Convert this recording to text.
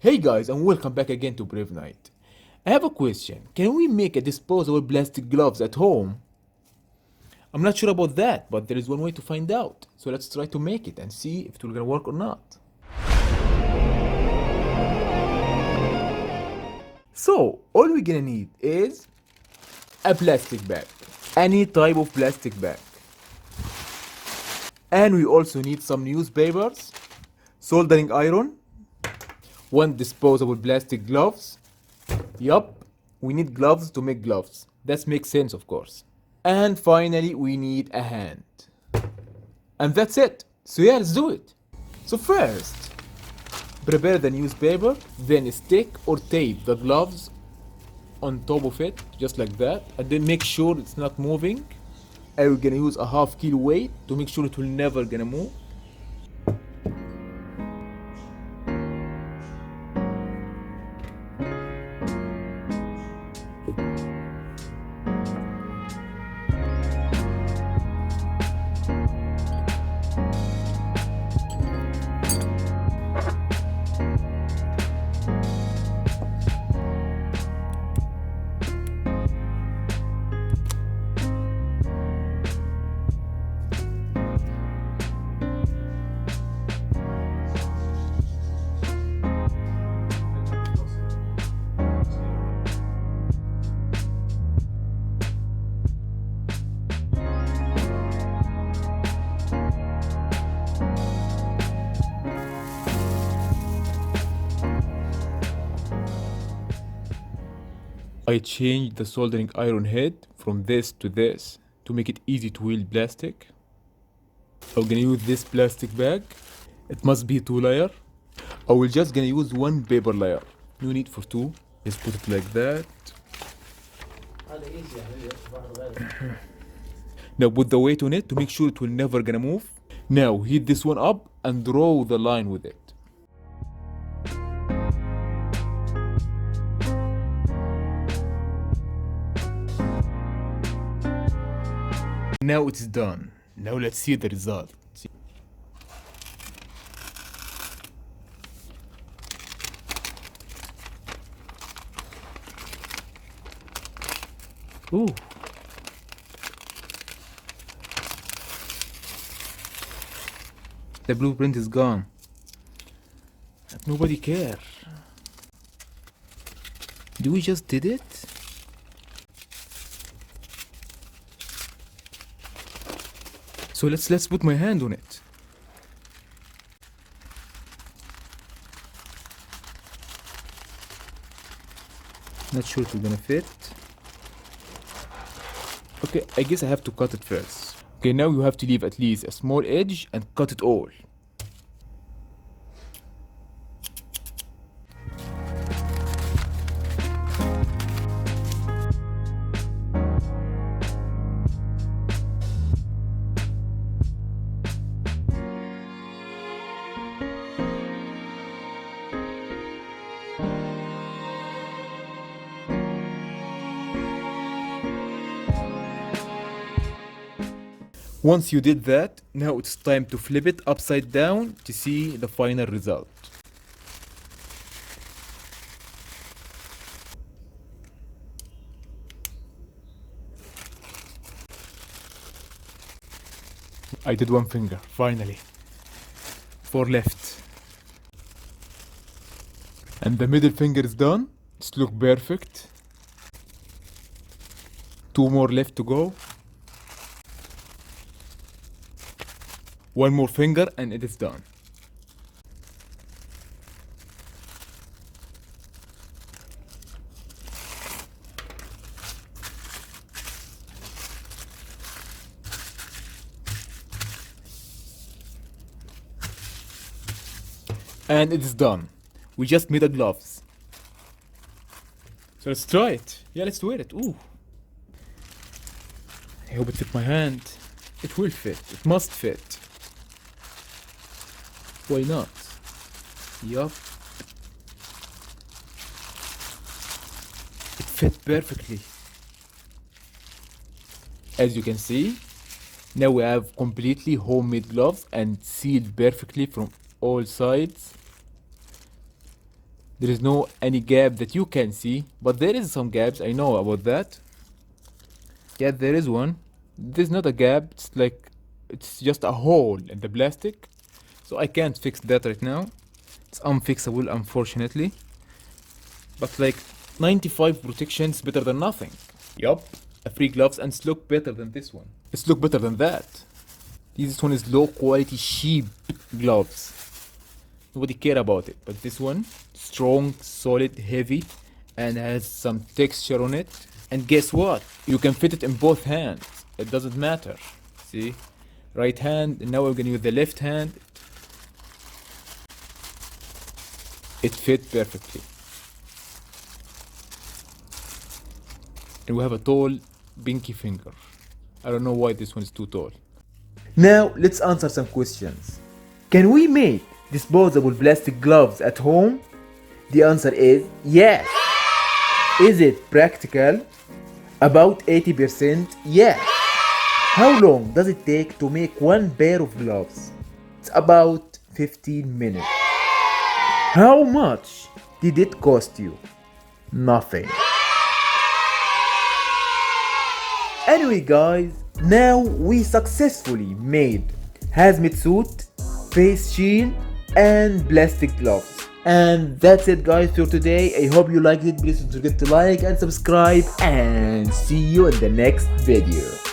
Hey guys, and welcome back again to Brave Night. I have a question. Can we make a disposable plastic gloves at home? I'm not sure about that, but there is one way to find out. So let's try to make it and see if it will gonna work or not. So all we're gonna need is a plastic bag, any type of plastic bag. And we also need some newspapers, soldering iron, one disposable plastic gloves. Yup, we need gloves to make gloves. That makes sense, of course. And finally, we need a hand. And that's it. So yeah, let's do it. So first, prepare the newspaper, then stick or tape the gloves on top of it, just like that. And then make sure it's not moving. And we're gonna use a half-kilo weight to make sure it will never gonna move. I changed the soldering iron head from this to this to make it easy to wield plastic. I'm gonna use this plastic bag. It must be 2 layer. I will just gonna use one paper layer. No need for two. Just put it like that. Now put the weight on it to make sure it will never gonna move. Now heat this one up and draw the line with it. Now it's done. Now let's see the result. Ooh. The blueprint is gone. But nobody care. Do we just did it? So let's put my hand on it. Not sure if it's gonna fit. Okay, I guess I have to cut it first. Okay, now you have to leave at least a small edge and cut it all. Once you did that, now it's time to flip it upside down to see the final result. I did one finger, finally. 4 left. And the middle finger is done. It's look perfect. 2 more left to go. 1 more finger and it is done. And it is done. We just made the gloves. So let's try it. Yeah, let's wear it. Ooh. I hope it fit my hand. It will fit. It must fit. Why not? Yup. It fit perfectly. As you can see, now we have completely homemade gloves and sealed perfectly from all sides. There is no any gap that you can see, but there is some gaps, I know about that. Yeah, there is one. There's not a gap, it's like it's just a hole in the plastic. So I can't fix that right now. It's unfixable, unfortunately. But like 95 protection is better than nothing. Yup, a free gloves, and it's look better than this one. It's look better than that. This one is low quality, cheap gloves. Nobody care about it, but this one, strong, solid, heavy, and has some texture on it. And guess what? You can fit it in both hands. It doesn't matter. See? Right hand, and now we're gonna use the left hand. It fit perfectly. And we have a tall pinky finger. I don't know why this one is too tall. Now let's answer some questions. Can we make disposable plastic gloves at home? The answer is yes. Is it practical? About 80% yes. How long does it take to make one pair of gloves? It's about 15 minutes. How much did it cost you? Nothing. Anyway guys, now we successfully made hazmat suit, face shield, and plastic gloves. And that's it guys for today. I hope you liked it. Please don't forget to like and subscribe, and see you in the next video.